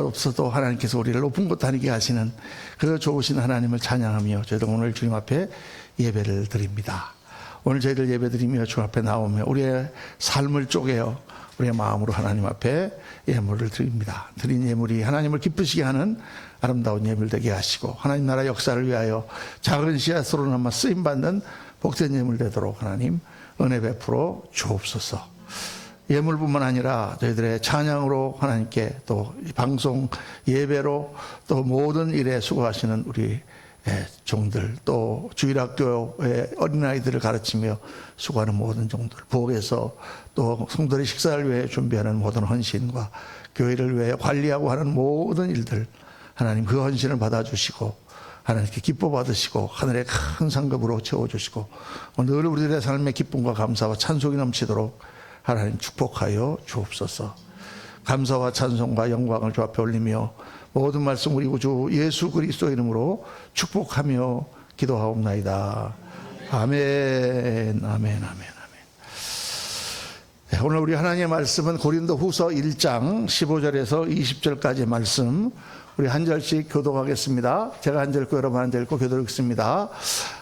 없어도 하나님께서 우리를 높은 곳 다니게 하시는 그 좋으신 하나님을 찬양하며 저희도 오늘 주님 앞에 예배를 드립니다. 오늘 저희들 예배 드리며 주 앞에 나오며 우리의 삶을 쪼개어 우리의 마음으로 하나님 앞에 예물을 드립니다. 드린 예물이 하나님을 기쁘시게 하는 아름다운 예물 되게 하시고 하나님 나라 역사를 위하여 작은 씨앗으로나마 쓰임받는 복된 예물 되도록 하나님 은혜 베풀어 주옵소서. 예물뿐만 아니라 저희들의 찬양으로 하나님께 또 방송 예배로 또 모든 일에 수고하시는 우리 종들, 또 주일학교의 어린아이들을 가르치며 수고하는 모든 종들, 부엌에서 또 성도의 식사를 위해 준비하는 모든 헌신과 교회를 위해 관리하고 하는 모든 일들, 하나님 그 헌신을 받아주시고 하나님께 기뻐 받으시고 하늘의 큰 상급으로 채워주시고 늘 우리들의 삶의 기쁨과 감사와 찬송이 넘치도록 하나님 축복하여 주옵소서. 감사와 찬송과 영광을 주 앞에 올리며 모든 말씀 우리 구주 예수 그리스도 이름으로 축복하며 기도하옵나이다. 아멘, 아멘, 아멘, 아멘. 네, 오늘 우리 하나님의 말씀은 고린도 후서 1장 15절에서 20절까지의 말씀 우리 한 절씩 교독하겠습니다. 제가 한 절 읽고 여러분 한 절 읽고 교독 읽습니다.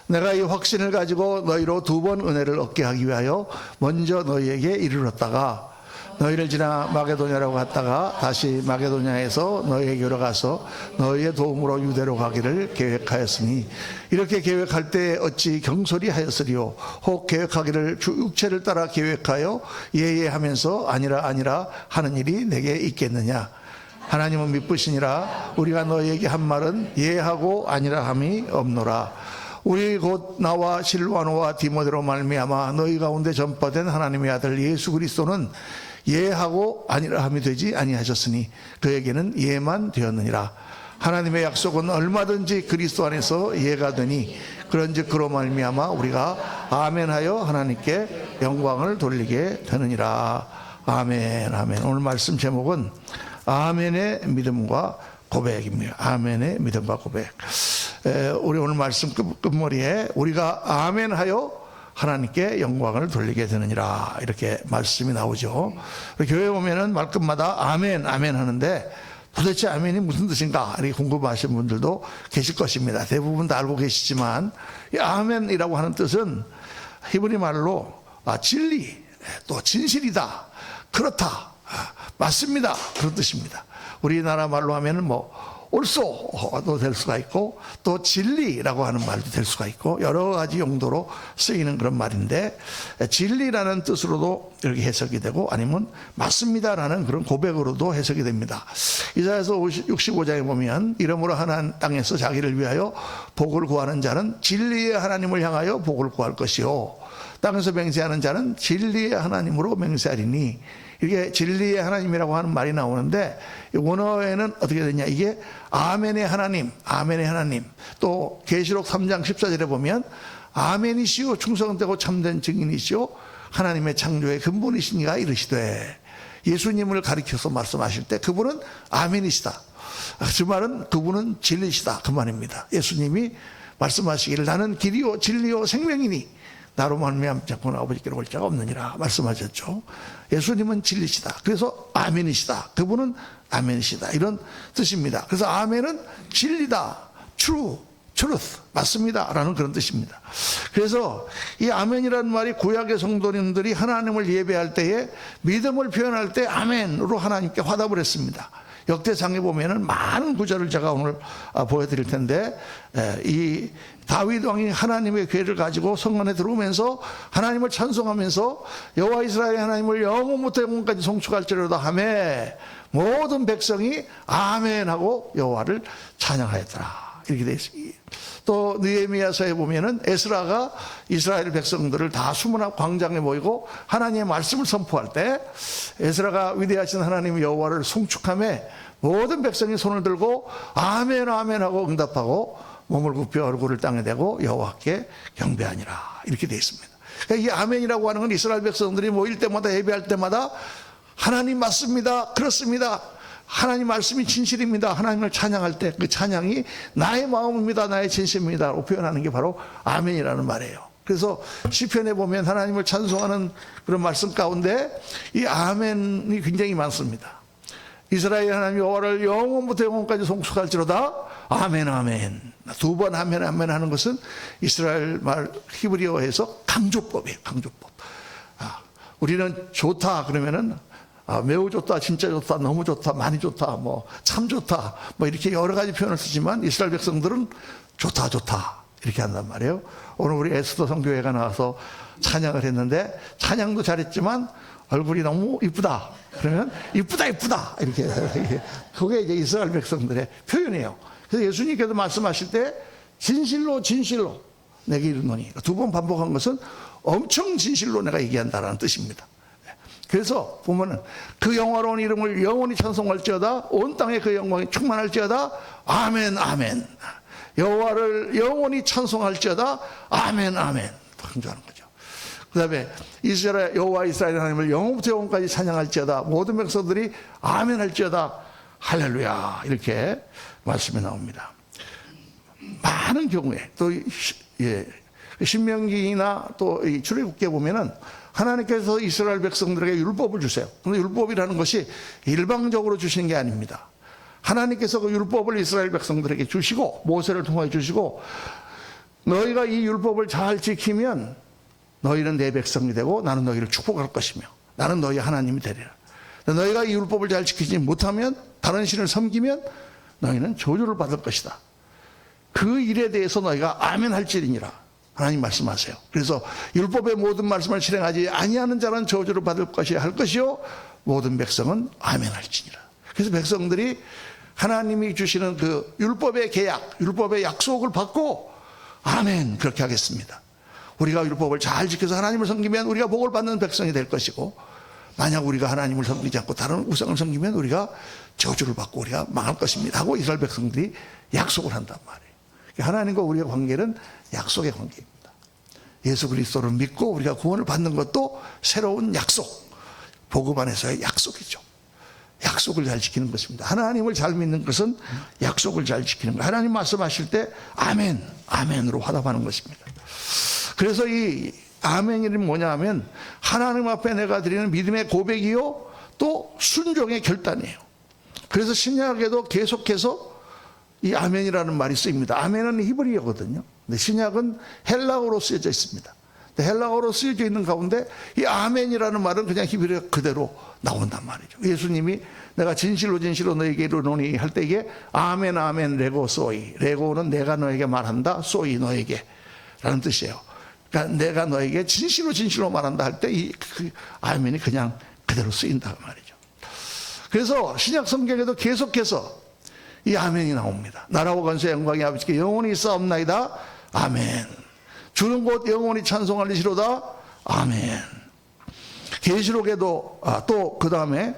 내가 이 확신을 가지고 너희로 두 번 은혜를 얻게 하기 위하여 먼저 너희에게 이르렀다가 너희를 지나 마게도냐라고 갔다가 다시 마게도냐에서 너희에게로 가서 너희의 도움으로 유대로 가기를 계획하였으니 이렇게 계획할 때 어찌 경솔히 하였으리요. 혹 계획하기를 주 육체를 따라 계획하여 예예하면서 아니라 하는 일이 내게 있겠느냐. 하나님은 미쁘시니라. 우리가 너희에게 한 말은 예하고 아니라 함이 없노라. 우리 곧 나와 실와노와 디모데로 말미암아 너희 가운데 전파된 하나님의 아들 예수 그리스도는 예하고 아니라 함이 되지 아니하셨으니 그에게는 예만 되었느니라. 하나님의 약속은 얼마든지 그리스도 안에서 예가 되니 그런즉 그로 말미암아 우리가 아멘하여 하나님께 영광을 돌리게 되느니라. 아멘, 아멘. 오늘 말씀 제목은 아멘의 믿음과 고백입니다. 아멘의 믿음과 고백. 우리 오늘 말씀 끝머리에 우리가 아멘하여 하나님께 영광을 돌리게 되느니라 이렇게 말씀이 나오죠. 교회 오면은 말끝마다 아멘 아멘 하는데 도대체 아멘이 무슨 뜻인가 이렇게 궁금하신 분들도 계실 것입니다. 대부분 다 알고 계시지만 이 아멘이라고 하는 뜻은 히브리 말로 진리, 또 진실이다, 그렇다, 맞습니다 그런 뜻입니다. 우리나라 말로 하면은 옳소도 될 수가 있고 또 진리라고 하는 말도 될 수가 있고 여러 가지 용도로 쓰이는 그런 말인데 진리라는 뜻으로도 이렇게 해석이 되고 아니면 맞습니다라는 그런 고백으로도 해석이 됩니다. 이사야서 65장에 보면 이러므로 하나님 땅에서 자기를 위하여 복을 구하는 자는 진리의 하나님을 향하여 복을 구할 것이요 땅에서 맹세하는 자는 진리의 하나님으로 맹세하리니 이게 진리의 하나님이라고 하는 말이 나오는데 원어에는 어떻게 되냐 이게 아멘의 하나님, 아멘의 하나님. 또 계시록 3장 14절에 보면 아멘이시오 충성되고 참된 증인이시오 하나님의 창조의 근본이시니가 이르시되 예수님을 가리켜서 말씀하실 때 그분은 아멘이시다. 그 말은 그분은 진리시다 그 말입니다. 예수님이 말씀하시기를 나는 길이요 진리요 생명이니 나로 말미암지 않고는 아버지께로 올 자가 없느니라 말씀하셨죠. 예수님은 진리시다. 그래서 아멘이시다. 그분은 아멘이시다. 이런 뜻입니다. 그래서 아멘은 진리다. truth. 맞습니다. 라는 그런 뜻입니다. 그래서 이 아멘이라는 말이 구약의 성도님들이 하나님을 예배할 때에 믿음을 표현할 때 아멘으로 하나님께 화답을 했습니다. 역대상에 보면은 많은 구절을 제가 오늘 보여드릴 텐데 이 다윗 왕이 하나님의 괴를 가지고 성안에 들어오면서 하나님을 찬송하면서 여호와 이스라엘의 하나님을 영원부터 영원까지 송축할지로다 하매 모든 백성이 아멘하고 여호와를 찬양하였더라 이렇게 되어 있습니다. 또 느헤미야서에 보면은 에스라가 이스라엘 백성들을 다 수문앞 광장에 모이고 하나님의 말씀을 선포할 때 에스라가 위대하신 하나님 여호와를 송축하며 모든 백성이 손을 들고 아멘 아멘 하고 응답하고 몸을 굽혀 얼굴을 땅에 대고 여호와께 경배하니라 이렇게 되어 있습니다. 그러니까 이 아멘이라고 하는 건 이스라엘 백성들이 모일 때마다 예배할 때마다 하나님 맞습니다, 그렇습니다, 하나님 말씀이 진실입니다, 하나님을 찬양할 때 그 찬양이 나의 마음입니다, 나의 진심입니다 라고 표현하는 게 바로 아멘이라는 말이에요. 그래서 시편에 보면 하나님을 찬송하는 그런 말씀 가운데 이 아멘이 굉장히 많습니다. 이스라엘 하나님 여호와를 영원부터 영원까지 송축할지로다. 아멘 아멘. 두 번 아멘 아멘 하는 것은 이스라엘 말 히브리어에서 강조법이에요. 강조법. 우리는 좋다 그러면은 매우 좋다, 진짜 좋다, 너무 좋다, 많이 좋다, 뭐 참 좋다, 뭐 이렇게 여러 가지 표현을 쓰지만 이스라엘 백성들은 좋다 좋다 이렇게 한단 말이에요. 오늘 우리 에스더 성교회가 나와서 찬양을 했는데 찬양도 잘했지만 얼굴이 너무 이쁘다 그러면 이쁘다 이쁘다 이렇게 그게 이제 이스라엘 백성들의 표현이에요. 그래서 예수님께서 말씀하실 때 진실로 진실로 내게 이르노니 두 번 반복한 것은 엄청 진실로 내가 얘기한다라는 뜻입니다. 그래서 보면은 그 영화로운 이름을 영원히 찬송할지어다. 온 땅에 그 영광이 충만할지어다. 아멘 아멘. 여호와를 영원히 찬송할지어다. 아멘 아멘. 강조하는 거죠. 그 다음에 이스라엘 여호와 이스라엘 하나님을 영원부터 영원까지 찬양할지어다. 모든 백성들이 아멘 할지어다. 할렐루야. 이렇게 말씀이 나옵니다. 많은 경우에 또 신명기나 또 출애굽기에 보면은 하나님께서 이스라엘 백성들에게 율법을 주세요. 그런데 율법이라는 것이 일방적으로 주시는 게 아닙니다. 하나님께서 그 율법을 이스라엘 백성들에게 주시고 모세를 통해 주시고 너희가 이 율법을 잘 지키면 너희는 내 백성이 되고 나는 너희를 축복할 것이며 나는 너희 하나님이 되리라. 너희가 이 율법을 잘 지키지 못하면 다른 신을 섬기면 너희는 저주를 받을 것이다. 그 일에 대해서 너희가 아멘 할지니라. 하나님 말씀하세요. 그래서 율법의 모든 말씀을 실행하지 아니하는 자는 저주를 받을 것이야 할 것이요 모든 백성은 아멘 할지니라. 그래서 백성들이 하나님이 주시는 그 율법의 계약, 율법의 약속을 받고 아멘 그렇게 하겠습니다. 우리가 율법을 잘 지켜서 하나님을 섬기면 우리가 복을 받는 백성이 될 것이고 만약 우리가 하나님을 섬기지 않고 다른 우상을 섬기면 우리가 저주를 받고 우리가 망할 것입니다 하고 이스라엘 백성들이 약속을 한단 말이에요. 하나님과 우리의 관계는 약속의 관계입니다. 예수 그리스도를 믿고 우리가 구원을 받는 것도 새로운 약속, 복음 안에서의 약속이죠. 약속을 잘 지키는 것입니다. 하나님을 잘 믿는 것은 약속을 잘 지키는 거예요. 하나님 말씀하실 때 아멘, 아멘으로 화답하는 것입니다. 그래서 이 아멘이 뭐냐 하면 하나님 앞에 내가 드리는 믿음의 고백이요 또 순종의 결단이에요. 그래서 신약에도 계속해서 이 아멘이라는 말이 쓰입니다. 아멘은 히브리어거든요. 근데 신약은 헬라어로 쓰여져 있습니다. 헬라어로 쓰여져 있는 가운데 이 아멘이라는 말은 그냥 히브리어 그대로 나온단 말이죠. 예수님이 내가 진실로 진실로 너에게 이르노니 할 때 이게 아멘 아멘 레고 소이. 레고는 내가 너에게 말한다. 소이 너에게 라는 뜻이에요. 그러니까 내가 너에게 진실로 진실로 말한다 할 때 이 아멘이 그냥 그대로 쓰인다 말이죠. 그래서 신약 성경에도 계속해서 이 아멘이 나옵니다. 나라와 권세 영광이 아버지께 영원히 있사옵나이다. 아멘. 주는 곧 영원히 찬송하리시로다. 아멘. 계시록에도 또 그 다음에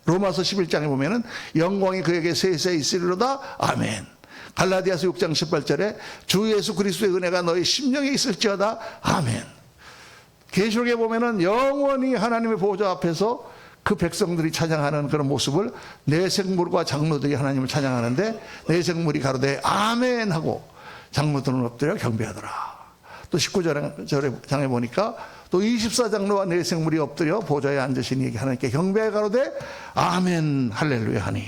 로마서 11장에 보면은 영광이 그에게 세세 있으리로다. 아멘. 갈라디아서 6장 18절에 주 예수 그리스도의 은혜가 너희 심령에 있을지어다. 아멘. 계시록에 보면은 영원히 하나님의 보좌 앞에서 그 백성들이 찬양하는 그런 모습을 내생물과 장로들이 하나님을 찬양하는데 내생물이 가로되 아멘 하고 장로들은 엎드려 경배하더라. 또 19장에 보니까 또 24장로와 내생물이 엎드려 보좌에 앉으시니 하나님께 경배해 가로되 아멘 할렐루야 하니.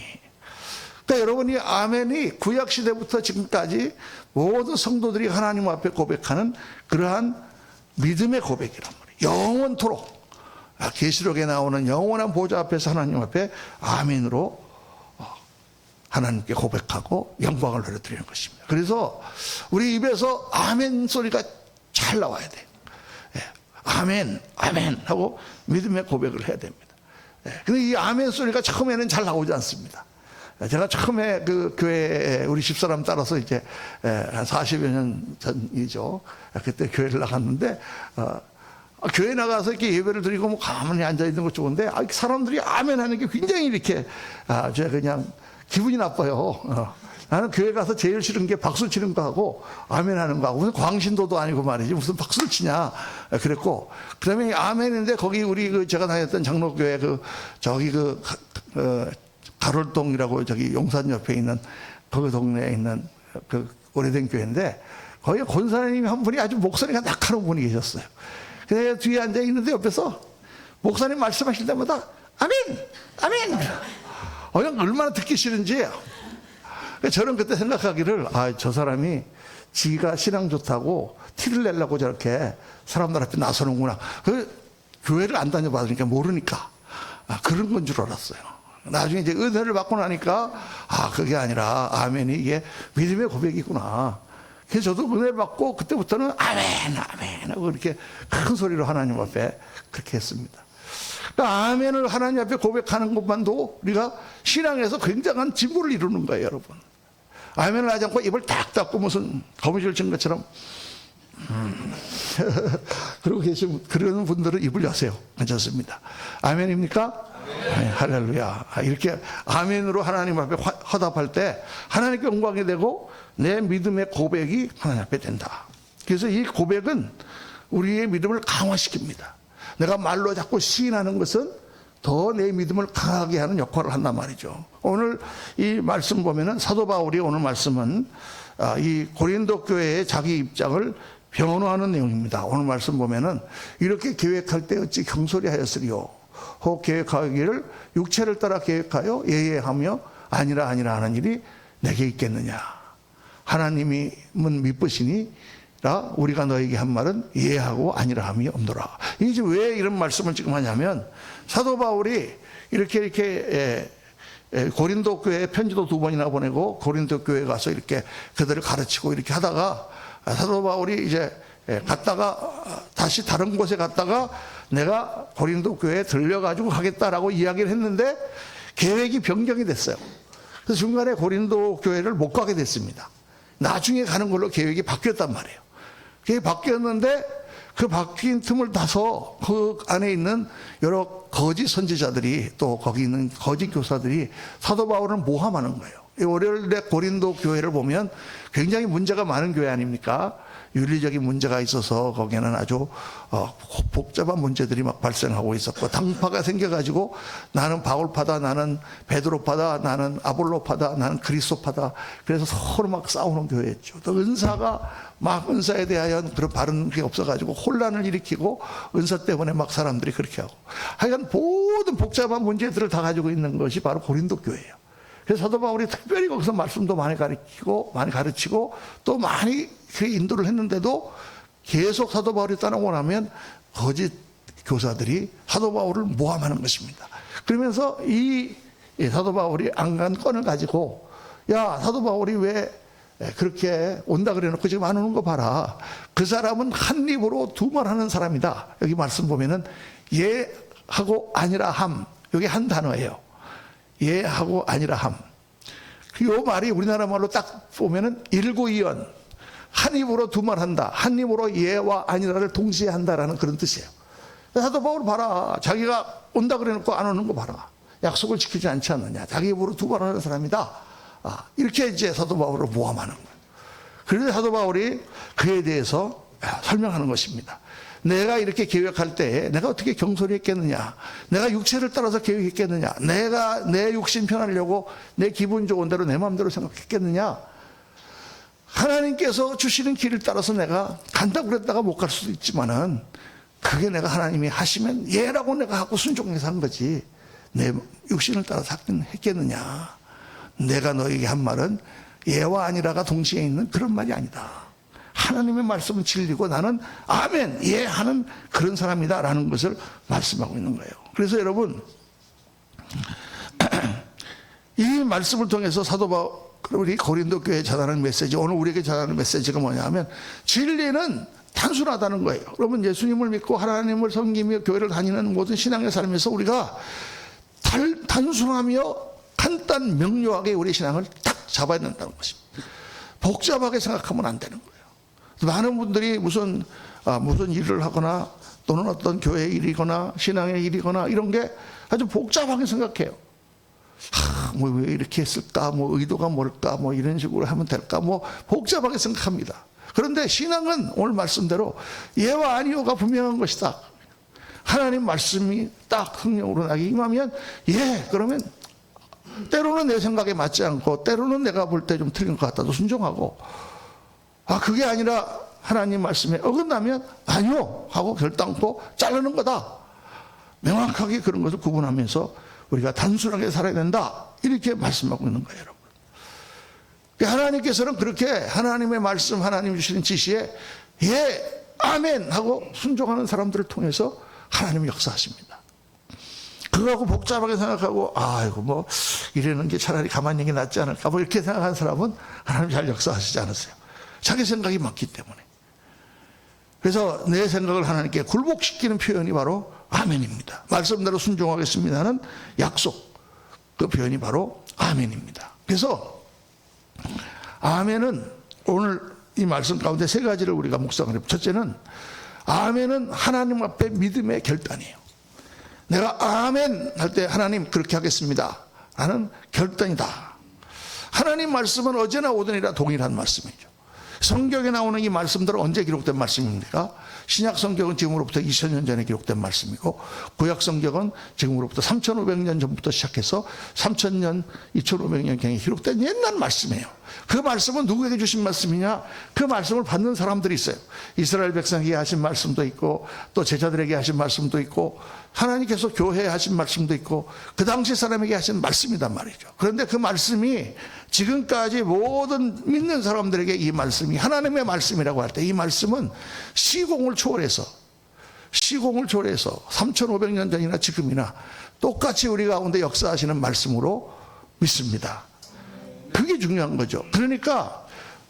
그러니까 여러분 이 아멘이 구약시대부터 지금까지 모든 성도들이 하나님 앞에 고백하는 그러한 믿음의 고백이란 말이에요. 영원토록 계시록에 나오는 영원한 보좌 앞에서 하나님 앞에 아멘으로 하나님께 고백하고 영광을 돌려드리는 것입니다. 그래서 우리 입에서 아멘 소리가 잘 나와야 돼요. 아멘 아멘 하고 믿음의 고백을 해야 됩니다. 근데 이 아멘 소리가 처음에는 잘 나오지 않습니다. 제가 처음에 그 교회에 우리 집사람 따라서 이제 한 40여 년 전이죠. 그때 교회를 나갔는데 교회 나가서 이렇게 예배를 드리고 뭐 가만히 앉아있는 것 좋은데 사람들이 아멘 하는 게 굉장히 이렇게 제가 그냥 기분이 나빠요. 나는 교회 가서 제일 싫은 게 박수 치는 거 하고 아멘 하는 거 하고 무슨 광신도도 아니고 말이지 무슨 박수를 치냐 그랬고 그다음에 아멘인데 거기 우리 제가 다녔던 장로교회 가롤동이라고 저기 용산 옆에 있는 거기 동네에 있는 그 오래된 교회인데 거기 권사님이 한 분이 아주 목소리가 낙하는 분이 계셨어요. 그래서 뒤에 앉아 있는데 옆에서 목사님 말씀하실 때마다 아멘 아멘 그냥 얼마나 듣기 싫은지. 저는 그때 생각하기를, 저 사람이 지가 신앙 좋다고 티를 내려고 저렇게 사람들 앞에 나서는구나. 교회를 안 다녀봤으니까 모르니까 그런 건 줄 알았어요. 나중에 이제 은혜를 받고 나니까 그게 아니라 아멘이 이게 믿음의 고백이구나. 그래서 저도 은혜를 받고 그때부터는 아멘 아멘 하고 이렇게 큰 소리로 하나님 앞에 그렇게 했습니다. 그러니까 아멘을 하나님 앞에 고백하는 것만도 우리가 신앙에서 굉장한 진보를 이루는 거예요, 여러분. 아멘을 하지 않고 입을 딱 닫고 무슨 거미줄 친 것처럼 그러고 계신 그런 분들은 입을 여세요. 괜찮습니다. 아멘입니까? 아멘. 할렐루야. 이렇게 아멘으로 하나님 앞에 화답할 때 하나님께 영광이 되고 내 믿음의 고백이 하나님 앞에 된다. 그래서 이 고백은 우리의 믿음을 강화시킵니다. 내가 말로 자꾸 시인하는 것은 더 내 믿음을 강하게 하는 역할을 한단 말이죠. 오늘 이 말씀 보면은 사도 바울이 오늘 말씀은 이 고린도 교회의 자기 입장을 변호하는 내용입니다. 오늘 말씀 보면은 이렇게 계획할 때 어찌 경솔히 하였으리요. 혹 계획하기를 육체를 따라 계획하여 예예하며 아니라 하는 일이 내게 있겠느냐. 하나님은 미쁘시니라 우리가 너에게 한 말은 예하고 아니라 함이 없노라. 이제 왜 이런 말씀을 지금 하냐면 사도 바울이 이렇게 고린도 교회에 편지도 2번이나 보내고 고린도 교회에 가서 이렇게 그들을 가르치고 이렇게 하다가 사도 바울이 이제 갔다가 다시 다른 곳에 갔다가 내가 고린도 교회에 들려가지고 하겠다라고 이야기를 했는데 계획이 변경이 됐어요. 그래서 중간에 고린도 교회를 못 가게 됐습니다. 나중에 가는 걸로 계획이 바뀌었단 말이에요. 계획이 바뀌었는데 그 바뀐 틈을 타서 그 안에 있는 여러 거짓 선지자들이 또 거기 있는 거짓 교사들이 사도 바울을 모함하는 거예요. 월요일에 고린도 교회를 보면 굉장히 문제가 많은 교회 아닙니까? 윤리적인 문제가 있어서 거기에는 아주 복잡한 문제들이 막 발생하고 있었고 당파가 생겨가지고 나는 바울파다, 나는 베드로파다, 나는 아볼로파다, 나는 그리스도파다. 그래서 서로 막 싸우는 교회였죠. 또 은사가 막 은사에 대하여 그런 바른 게 없어가지고 혼란을 일으키고 은사 때문에 막 사람들이 그렇게 하고 하여간 모든 복잡한 문제들을 다 가지고 있는 것이 바로 고린도 교회예요. 그래서 사도 바울이 특별히 거기서 말씀도 많이 가르치고 또 많이 그 인도를 했는데도 계속 사도 바울이 떠나고 나면 거짓 교사들이 사도 바울을 모함하는 것입니다. 그러면서 이 사도 바울이 안 간 건을 가지고 야, 사도 바울이 왜 그렇게 온다 그래 놓고 지금 안 오는 거 봐라. 그 사람은 한 입으로 두 말 하는 사람이다. 여기 말씀 보면은 예하고 아니라 함. 여기 한 단어예요. 예하고 아니라 함. 이 말이 우리나라 말로 딱 보면은 일구이연. 한 입으로 두 말 한다. 한 입으로 예와 아니라를 동시에 한다라는 그런 뜻이에요. 사도 바울 봐라. 자기가 온다 그래 놓고 안 오는 거 봐라. 약속을 지키지 않지 않느냐. 자기 입으로 두 말 하는 사람이다. 이렇게 이제 사도 바울을 모함하는 거예요. 그래서 사도 바울이 그에 대해서 설명하는 것입니다. 내가 이렇게 계획할 때 내가 어떻게 경솔히 했겠느냐. 내가 육체를 따라서 계획했겠느냐. 내가 내 육신 편하려고 내 기분 좋은 대로 내 마음대로 생각했겠느냐. 하나님께서 주시는 길을 따라서 내가 간다고 그랬다가 못 갈 수도 있지만은 그게 내가 하나님이 하시면 예라고 내가 하고 순종해서 한 거지. 내 육신을 따라서 했겠느냐. 내가 너에게 한 말은 예와 아니라가 동시에 있는 그런 말이 아니다. 하나님의 말씀은 진리고 나는 아멘 예 하는 그런 사람이다 라는 것을 말씀하고 있는 거예요. 그래서 여러분 이 말씀을 통해서 사도 바울이 고린도 교회에 전하는 메시지, 오늘 우리에게 전하는 메시지가 뭐냐면 진리는 단순하다는 거예요. 여러분 예수님을 믿고 하나님을 섬기며 교회를 다니는 모든 신앙의 삶에서 우리가 단순하며 간단 명료하게 우리 신앙을 딱 잡아야 된다는 것입니다. 복잡하게 생각하면 안 되는 거예요. 많은 분들이 무슨 일을 하거나 또는 어떤 교회 일이거나 신앙의 일이거나 이런 게 아주 복잡하게 생각해요. 뭐 왜 이렇게 했을까? 뭐 의도가 뭘까? 뭐 이런 식으로 하면 될까? 뭐 복잡하게 생각합니다. 그런데 신앙은 오늘 말씀대로 예와 아니오가 분명한 것이다. 하나님 말씀이 딱 성령으로 나게 임하면 예, 그러면 때로는 내 생각에 맞지 않고 때로는 내가 볼 때 좀 틀린 것 같아도 순종하고 그게 아니라 하나님 말씀에 어긋나면 아니요 하고 결단코 자르는 거다. 명확하게 그런 것을 구분하면서 우리가 단순하게 살아야 된다. 이렇게 말씀하고 있는 거예요, 여러분. 하나님께서는 그렇게 하나님의 말씀, 하나님 주시는 지시에 예, 아멘 하고 순종하는 사람들을 통해서 하나님이 역사하십니다. 그거하고 복잡하게 생각하고 아이고 뭐 이러는 게 차라리 가만히 있는 게 낫지 않을까 뭐 이렇게 생각하는 사람은 하나님 잘 역사하시지 않으세요. 자기 생각이 맞기 때문에. 그래서 내 생각을 하나님께 굴복시키는 표현이 바로 아멘입니다. 말씀대로 순종하겠습니다는 약속, 그 표현이 바로 아멘입니다. 그래서 아멘은 오늘 이 말씀 가운데 세 가지를 우리가 묵상을 해요. 첫째는 아멘은 하나님 앞에 믿음의 결단이에요. 내가 아멘 할 때 하나님 그렇게 하겠습니다 라는 결단이다. 하나님 말씀은 어제나 오늘이나 동일한 말씀이죠. 성경에 나오는 이 말씀들은 언제 기록된 말씀입니까? 신약 성경은 지금으로부터 2000년 전에 기록된 말씀이고 구약 성경은 지금으로부터 3500년 전부터 시작해서 3000년, 2500년경에 기록된 옛날 말씀이에요. 그 말씀은 누구에게 주신 말씀이냐? 그 말씀을 받는 사람들이 있어요. 이스라엘 백성에게 하신 말씀도 있고 또 제자들에게 하신 말씀도 있고 하나님께서 교회에 하신 말씀도 있고 그 당시 사람에게 하신 말씀이란 말이죠. 그런데 그 말씀이 지금까지 모든 믿는 사람들에게 이 말씀이 하나님의 말씀이라고 할 때 이 말씀은 시공을 초월해서 3500년 전이나 지금이나 똑같이 우리 가운데 역사하시는 말씀으로 믿습니다. 그게 중요한 거죠. 그러니까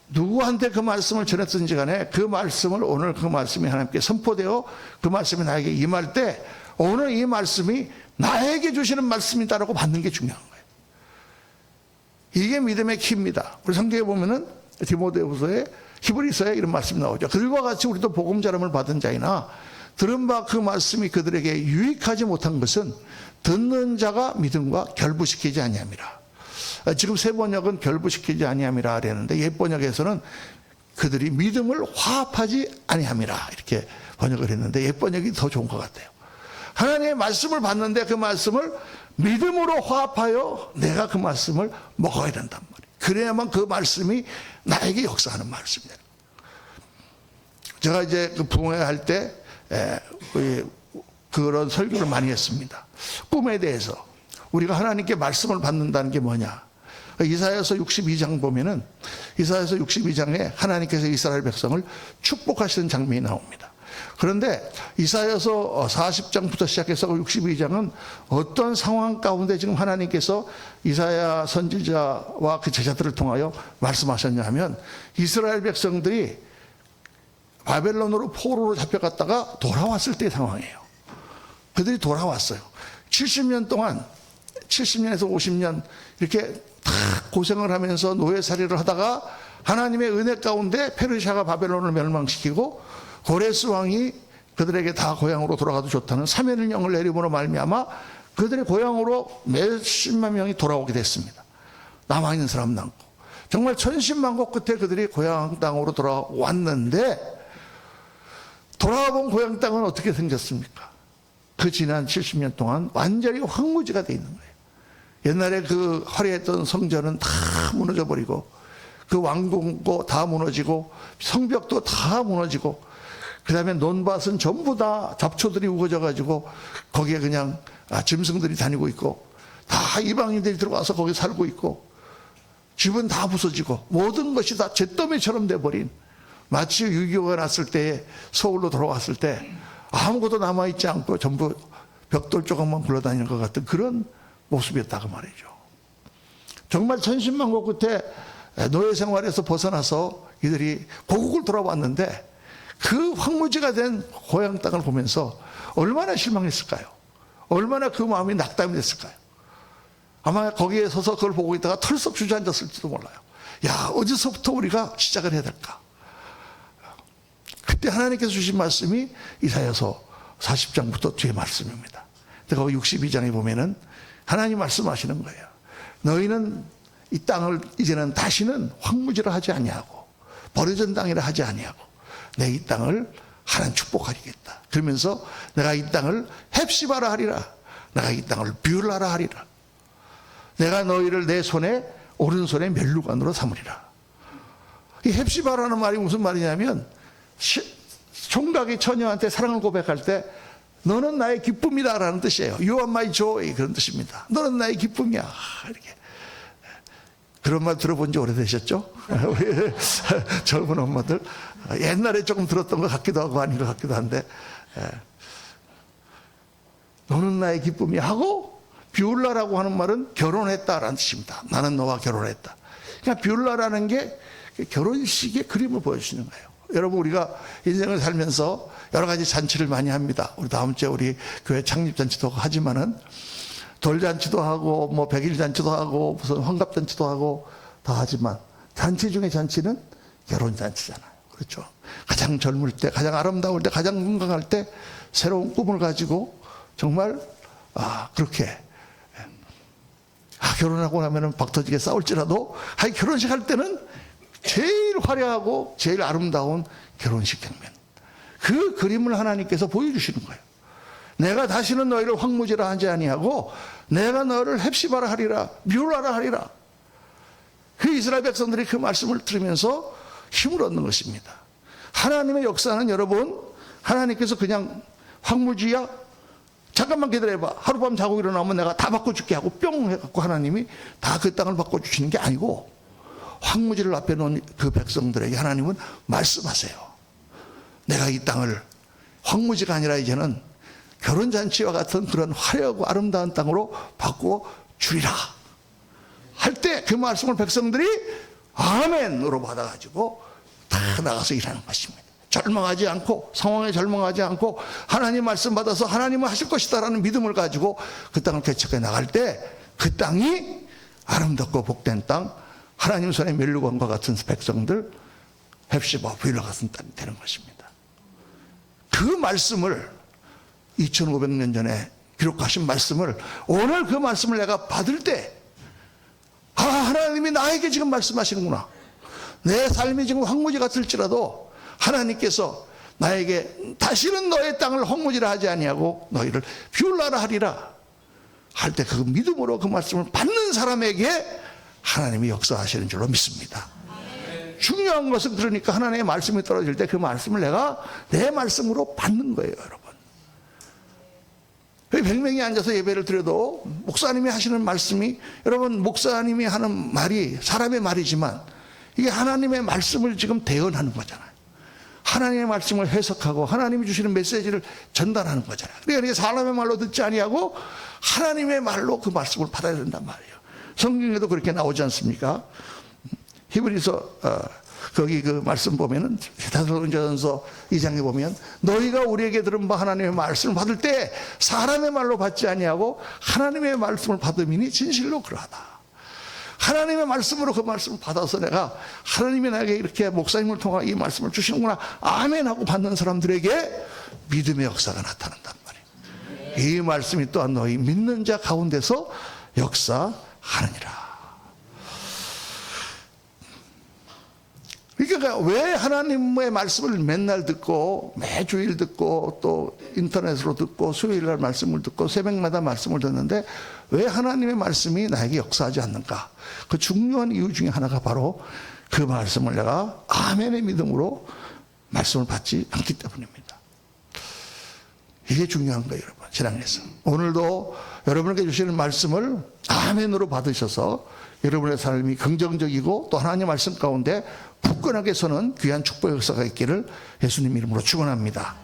누구한테 그 말씀을 전했든지 간에 그 말씀을 오늘 그 말씀이 하나님께 선포되어 그 말씀이 나에게 임할 때 오늘 이 말씀이 나에게 주시는 말씀이다라고 받는 게 중요한 거예요. 이게 믿음의 키입니다. 우리 성경에 보면은 디모데후서에 히브리서에 이런 말씀이 나오죠. 그들과 같이 우리도 복음 전함을 받은 자이나 들은 바 그 말씀이 그들에게 유익하지 못한 것은 듣는 자가 믿음과 결부시키지 아니함이라. 지금 새 번역은 결부시키지 아니함이라 그랬는데 옛 번역에서는 그들이 믿음을 화합하지 아니함이라 이렇게 번역을 했는데 옛 번역이 더 좋은 것 같아요. 하나님의 말씀을 받는데 그 말씀을 믿음으로 화합하여 내가 그 말씀을 먹어야 된단 말이에요. 그래야만 그 말씀이 나에게 역사하는 말씀이에요. 제가 이제 그 부흥회할 때 그런 설교를 많이 했습니다. 꿈에 대해서 우리가 하나님께 말씀을 받는다는 게 뭐냐? 이사야서 62장 보면은 이사야서 62장에 하나님께서 이스라엘 백성을 축복하시는 장면이 나옵니다. 그런데 이사야서 40장부터 시작해서 62장은 어떤 상황 가운데 지금 하나님께서 이사야 선지자와 그 제자들을 통하여 말씀하셨냐 하면 이스라엘 백성들이 바벨론으로 포로로 잡혀갔다가 돌아왔을 때의 상황이에요. 그들이 돌아왔어요. 70년 동안 70년에서 50년 이렇게 다 고생을 하면서 노예살이를 하다가 하나님의 은혜 가운데 페르시아가 바벨론을 멸망시키고 고레스 왕이 그들에게 다 고향으로 돌아가도 좋다는 사면의 영을 내림으로 말미암아 그들의 고향으로 몇십만 명이 돌아오게 됐습니다. 남아있는 사람 남고 정말 천신만고 끝에 그들이 고향 땅으로 돌아왔는데 돌아와본 고향 땅은 어떻게 생겼습니까? 그 지난 70년 동안 완전히 황무지가 돼 있는 거예요. 옛날에 그 화려했던 성전은 다 무너져 버리고 그 왕궁도 다 무너지고 성벽도 다 무너지고 그 다음에 논밭은 전부 다 잡초들이 우거져 가지고 거기에 그냥 짐승들이 다니고 있고 다 이방인들이 들어와서 거기 살고 있고 집은 다 부서지고 모든 것이 다 잿더미처럼 돼버린 마치 6.25가 났을 때 서울로 돌아왔을 때 아무것도 남아있지 않고 전부 벽돌 조각만 굴러다니는 것 같은 그런 모습이었다고 말이죠. 정말 천신만고 끝에 노예 생활에서 벗어나서 이들이 고국을 돌아왔는데 그 황무지가 된 고향 땅을 보면서 얼마나 실망했을까요? 얼마나 그 마음이 낙담이 됐을까요? 아마 거기에 서서 그걸 보고 있다가 털썩 주저앉았을지도 몰라요. 야, 어디서부터 우리가 시작을 해야 될까? 그때 하나님께서 주신 말씀이 이사야서 40장부터 뒤에 말씀입니다. 근데 거기 62장에 보면은 하나님 말씀하시는 거예요. 너희는 이 땅을 이제는 다시는 황무지로 하지 아니하고 버려진 땅이라 하지 아니하고 내 이 땅을 하나님 축복하리겠다. 그러면서 내가 이 땅을 헵시바라 하리라. 내가 이 땅을 뷰라라 하리라. 내가 너희를 내 손에 오른손에 멸류관으로 삼으리라. 이 헵시바라는 말이 무슨 말이냐면 총각이 처녀한테 사랑을 고백할 때 너는 나의 기쁨이다 라는 뜻이에요. You are my joy 그런 뜻입니다. 너는 나의 기쁨이야 이렇게. 그런 말 들어본 지 오래되셨죠? 우리 젊은 엄마들 옛날에 조금 들었던 것 같기도 하고 아닌 것 같기도 한데, 너는 나의 기쁨이 하고, 비울라라고 하는 말은 결혼했다라는 뜻입니다. 나는 너와 결혼했다. 그러니까 비울라라는 게 결혼식의 그림을 보여주시는 거예요. 여러분, 우리가 인생을 살면서 여러 가지 잔치를 많이 합니다. 우리 다음 주에 우리 교회 창립잔치도 하지만은 돌잔치도 하고 뭐 백일잔치도 하고 무슨 환갑잔치도 하고 다 하지만 잔치 중에 잔치는 결혼잔치잖아요. 그렇죠? 가장 젊을 때, 가장 아름다울 때, 가장 건강할 때 새로운 꿈을 가지고 정말 그렇게 결혼하고 나면은 박터지게 싸울지라도 결혼식 할 때는 제일 화려하고 제일 아름다운 결혼식 장면, 그 그림을 하나님께서 보여주시는 거예요. 내가 다시는 너희를 황무지라 하지 아니하고 내가 너를 헵시바라 하리라, 뮤라라 하리라. 그 이스라엘 백성들이 그 말씀을 들으면서 힘을 얻는 것입니다. 하나님의 역사는 여러분, 하나님께서 그냥 황무지야, 잠깐만 기다려봐, 하룻밤 자고 일어나면 내가 다 바꿔줄게 하고 뿅 해갖고 하나님이 다 그 땅을 바꿔주시는 게 아니고, 황무지를 앞에 놓은 그 백성들에게 하나님은 말씀하세요. 내가 이 땅을 황무지가 아니라 이제는 결혼잔치와 같은 그런 화려하고 아름다운 땅으로 바꾸어 주리라 할 때 그 말씀을 백성들이 아멘으로 받아가지고 다 나가서 일하는 것입니다. 절망하지 않고, 상황에 절망하지 않고 하나님 말씀 받아서 하나님은 하실 것이다라는 믿음을 가지고 그 땅을 개척해 나갈 때 그 땅이 아름답고 복된 땅, 하나님 손에 멜루건과 같은 백성들, 헵시바 부일라 같은 땅이 되는 것입니다. 그 말씀을 2500년 전에 기록하신 말씀을 오늘 그 말씀을 내가 받을 때, 하나님이 나에게 지금 말씀하시는구나. 내 삶이 지금 황무지 같을지라도 하나님께서 나에게 다시는 너의 땅을 황무지라 하지 아니하고 너희를 비울라라 하리라 할 때 그 믿음으로 그 말씀을 받는 사람에게 하나님이 역사하시는 줄로 믿습니다. 중요한 것은 그러니까 하나님의 말씀이 떨어질 때 그 말씀을 내가 내 말씀으로 받는 거예요, 여러분. 100명이 앉아서 예배를 드려도 목사님이 하시는 말씀이, 여러분, 목사님이 하는 말이 사람의 말이지만 이게 하나님의 말씀을 지금 대언하는 거잖아요. 하나님의 말씀을 해석하고 하나님이 주시는 메시지를 전달하는 거잖아요. 그러니까 사람의 말로 듣지 아니하고 하나님의 말로 그 말씀을 받아야 된단 말이에요. 성경에도 그렇게 나오지 않습니까? 히브리서 거기 그 말씀 보면은 데살로니가전서 2장에 보면 너희가 우리에게 들은 바 하나님의 말씀을 받을 때 사람의 말로 받지 아니하고 하나님의 말씀을 받음이니 진실로 그러하다. 하나님의 말씀으로 그 말씀을 받아서 내가 하나님이 나에게 이렇게 목사님을 통해 이 말씀을 주시는구나 아멘 하고 받는 사람들에게 믿음의 역사가 나타난단 말이에요. 이 말씀이 또한 너희 믿는 자 가운데서 역사하느니라. 그러니까 왜 하나님의 말씀을 맨날 듣고 매주일 듣고 또 인터넷으로 듣고 수요일날 말씀을 듣고 새벽마다 말씀을 듣는데 왜 하나님의 말씀이 나에게 역사하지 않는가? 그 중요한 이유 중에 하나가 바로 그 말씀을 내가 아멘의 믿음으로 말씀을 받지 않기 때문입니다. 이게 중요한 거예요, 여러분. 신앙에서 오늘도 여러분에게 주시는 말씀을 아멘으로 받으셔서 여러분의 삶이 긍정적이고 또 하나님의 말씀 가운데 굳건하게 서는 귀한 축복의 역사가 있기를 예수님 이름으로 축원합니다.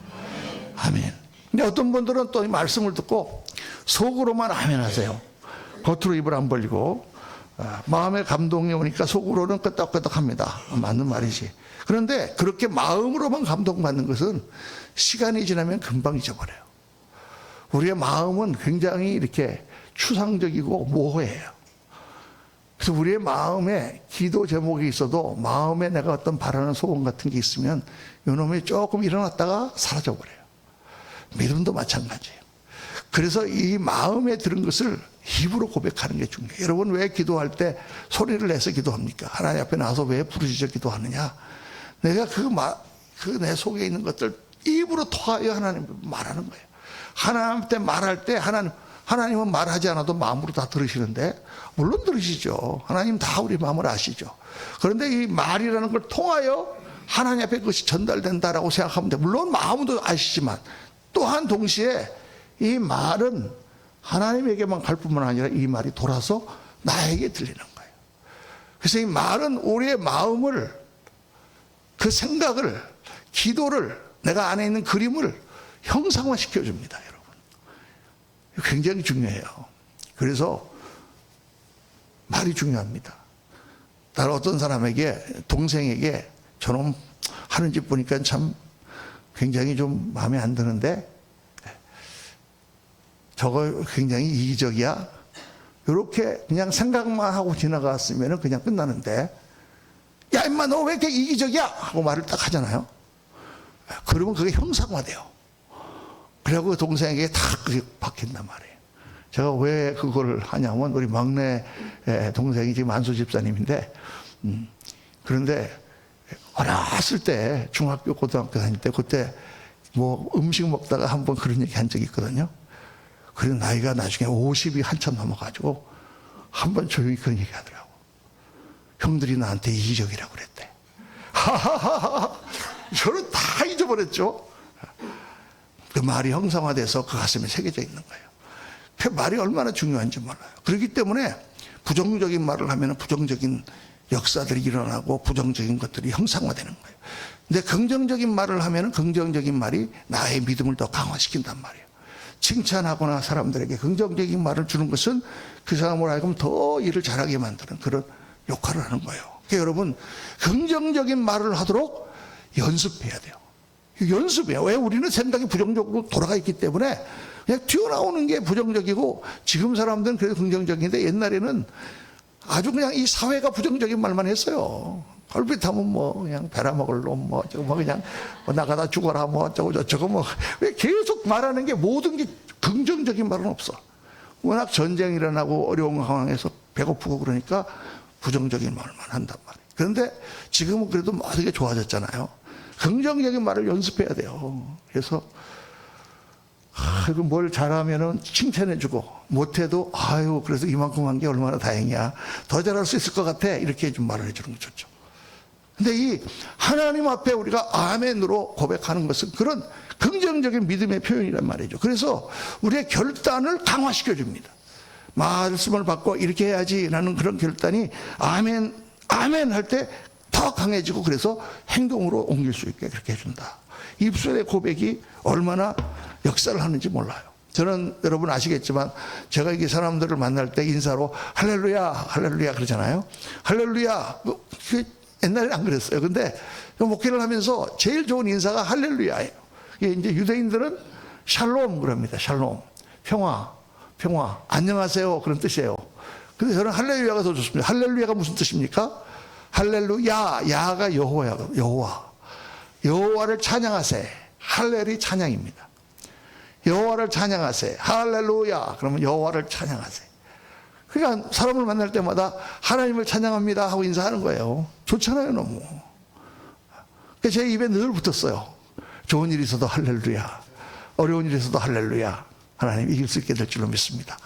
아멘. 근데 어떤 분들은 또 이 말씀을 듣고 속으로만 아멘 하세요. 겉으로 입을 안 벌리고 마음의 감동이 오니까 속으로는 끄덕끄덕합니다. 맞는 말이지. 그런데 그렇게 마음으로만 감동받는 것은 시간이 지나면 금방 잊어버려요. 우리의 마음은 굉장히 이렇게 추상적이고 모호해요. 그래서 우리의 마음에 기도 제목이 있어도 마음에 내가 어떤 바라는 소원 같은 게 있으면 이놈이 조금 일어났다가 사라져버려요. 믿음도 마찬가지예요. 그래서 이 마음에 들은 것을 입으로 고백하는 게 중요해요. 여러분 왜 기도할 때 소리를 내서 기도합니까? 하나님 앞에 나와서 왜 부르짖어 기도하느냐? 내가 그 내 속에 있는 것들 입으로 토하여 하나님 말하는 거예요. 하나님한테 말할 때 하나님은 말하지 않아도 마음으로 다 들으시는데, 물론 들으시죠. 하나님 다 우리 마음을 아시죠. 그런데 이 말이라는 걸 통하여 하나님 앞에 그것이 전달된다라고 생각하면 돼. 물론 마음도 아시지만 또한 동시에 이 말은 하나님에게만 갈 뿐만 아니라 이 말이 돌아서 나에게 들리는 거예요. 그래서 이 말은 우리의 마음을, 그 생각을, 기도를, 내가 안에 있는 그림을 형상화 시켜줍니다, 여러분. 굉장히 중요해요. 그래서 말이 중요합니다. 다른 어떤 사람에게, 동생에게 저놈 하는 짓 보니까 참 굉장히 좀 마음에 안 드는데 저거 굉장히 이기적이야. 이렇게 그냥 생각만 하고 지나갔으면 그냥 끝나는데, 야 임마 너 왜 이렇게 이기적이야 하고 말을 딱 하잖아요. 그러면 그게 형상화돼요. 그래갖고 그 동생에게 다 그게 박힌단 말이에요. 제가 왜 그걸 하냐면, 우리 막내 동생이 지금 안수 집사님인데, 그런데 어렸을 때 중학교 고등학교 다닐 때 그때 뭐 음식 먹다가 한번 그런 얘기 한 적이 있거든요. 그래서 나이가 나중에 50이 한참 넘어가지고 한번 조용히 그런 얘기 하더라고. 형들이 나한테 이기적이라고 그랬대. 하하하하. 저는 다 잊어버렸죠. 그 말이 형상화돼서 그 가슴에 새겨져 있는 거예요. 그 말이 얼마나 중요한지 몰라요. 그렇기 때문에 부정적인 말을 하면 부정적인 역사들이 일어나고 부정적인 것들이 형상화되는 거예요. 근데 긍정적인 말을 하면 긍정적인 말이 나의 믿음을 더 강화시킨단 말이에요. 칭찬하거나 사람들에게 긍정적인 말을 주는 것은 그 사람을 하여금 더 일을 잘하게 만드는 그런 역할을 하는 거예요. 그러니까 여러분, 긍정적인 말을 하도록 연습해야 돼요. 연습이에요. 왜? 우리는 생각이 부정적으로 돌아가 있기 때문에 그냥 튀어나오는 게 부정적이고, 지금 사람들은 그래도 긍정적인데 옛날에는 아주 그냥 이 사회가 부정적인 말만 했어요. 얼핏하면 뭐 그냥 베라먹을 놈, 뭐 저거 뭐 그냥 뭐 나가다 죽어라, 뭐 어쩌고 저쩌고, 뭐 왜 계속 말하는 게, 모든 게 긍정적인 말은 없어. 워낙 전쟁이 일어나고 어려운 상황에서 배고프고 그러니까 부정적인 말만 한단 말이에요. 그런데 지금은 그래도 모든 게 좋아졌잖아요. 긍정적인 말을 연습해야 돼요. 그래서 뭘 잘하면은 칭찬해주고, 못해도 아유 그래서 이만큼 한 게 얼마나 다행이야, 더 잘할 수 있을 것 같아, 이렇게 좀 말을 해주는 게 좋죠. 근데 이 하나님 앞에 우리가 아멘으로 고백하는 것은 그런 긍정적인 믿음의 표현이란 말이죠. 그래서 우리의 결단을 강화시켜 줍니다. 말씀을 받고 이렇게 해야지라는 그런 결단이 아멘, 아멘 할 때 더 강해지고, 그래서 행동으로 옮길 수 있게 그렇게 해준다. 입술의 고백이 얼마나 역사를 하는지 몰라요. 저는 여러분 아시겠지만, 제가 이게 사람들을 만날 때 인사로 할렐루야, 할렐루야 그러잖아요. 할렐루야. 옛날에는 안 그랬어요. 근데 목회를 하면서 제일 좋은 인사가 할렐루야예요. 이제 유대인들은 샬롬 그럽니다. 샬롬. 평화, 평화. 안녕하세요. 그런 뜻이에요. 근데 저는 할렐루야가 더 좋습니다. 할렐루야가 무슨 뜻입니까? 할렐루야. 야가 여호와야. 여호와. 여호와를 찬양하세. 할렐이 찬양입니다. 여호와를 찬양하세. 할렐루야. 그러면 여호와를 찬양하세. 그러니까 사람을 만날 때마다 하나님을 찬양합니다 하고 인사하는 거예요. 좋잖아요, 너무. 제 입에 늘 붙었어요. 좋은 일이 있어도 할렐루야, 어려운 일이 있어도 할렐루야. 하나님 이길 수 있게 될 줄로 믿습니다.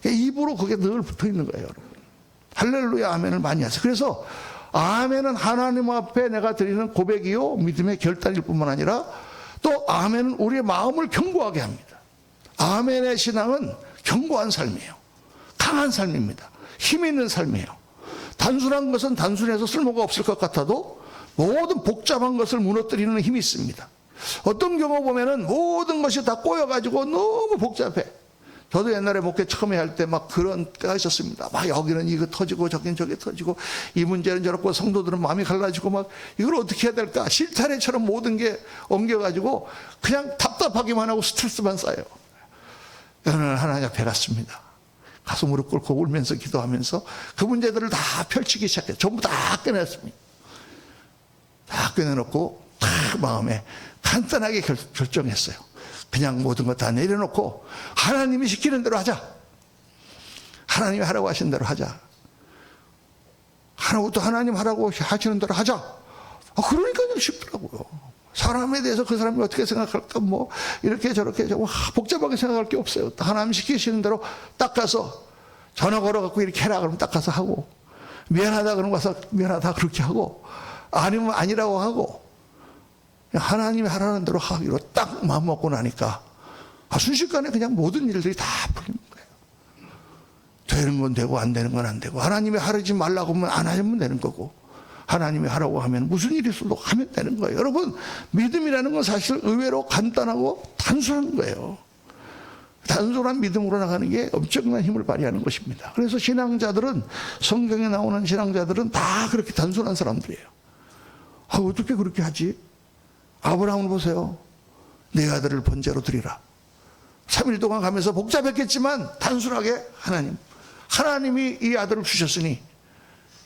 입으로 그게 늘 붙어 있는 거예요, 여러분. 할렐루야, 아멘을 많이 하세요. 그래서 아멘은 하나님 앞에 내가 드리는 고백이요, 믿음의 결단일 뿐만 아니라, 또 아멘은 우리의 마음을 견고하게 합니다. 아멘의 신앙은 견고한 삶이에요. 강한 삶입니다. 힘 있는 삶이에요. 단순한 것은 단순해서 쓸모가 없을 것 같아도 모든 복잡한 것을 무너뜨리는 힘이 있습니다. 어떤 경우 보면은 모든 것이 다 꼬여가지고 너무 복잡해. 저도 옛날에 목회 처음에 할 때 막 그런 때가 있었습니다. 막 여기는 이거 터지고 저기는 저기 터지고, 이 문제는 저렇고, 성도들은 마음이 갈라지고, 막 이걸 어떻게 해야 될까, 실타래처럼 모든 게 엉겨가지고 그냥 답답하기만 하고 스트레스만 쌓여요. 저는 하나님 앞에 갔습니다. 가서 무릎 꿇고 울면서 기도하면서 그 문제들을 다 펼치기 시작해요. 전부 다 꺼냈습니다. 다 꺼내놓고 딱 마음에 간단하게 결정했어요. 그냥 모든 것 다 내려놓고 하나님이 시키는 대로 하자. 하나님이 하라고 하신 대로 하자. 하나부터 하나님 하라고 하시는 대로 하자. 그러니까 좀 쉽더라고요. 사람에 대해서 그 사람이 어떻게 생각할까, 뭐 이렇게 저렇게 복잡하게 생각할 게 없어요. 하나님 시키시는 대로 딱 가서 전화 걸어갖고 이렇게 해라 그러면 딱 가서 하고, 미안하다 그러면 가서 미안하다 그렇게 하고, 아니면 아니라고 하고, 하나님이 하라는 대로 하기로 딱 마음 먹고 나니까 순식간에 그냥 모든 일들이 다 풀리는 거예요. 되는 건 되고 안 되는 건 안 되고, 하나님이 하지 말라고 하면 안 하면 되는 거고, 하나님이 하라고 하면 무슨 일이 있어도 하면 되는 거예요. 여러분, 믿음이라는 건 사실 의외로 간단하고 단순한 거예요. 단순한 믿음으로 나가는 게 엄청난 힘을 발휘하는 것입니다. 그래서 신앙자들은, 성경에 나오는 신앙자들은 다 그렇게 단순한 사람들이에요. 아, 어떻게 그렇게 하지? 아브라함을 보세요. 내 아들을 번제로 드리라. 3일 동안 가면서 복잡했겠지만 단순하게 하나님이 이 아들을 주셨으니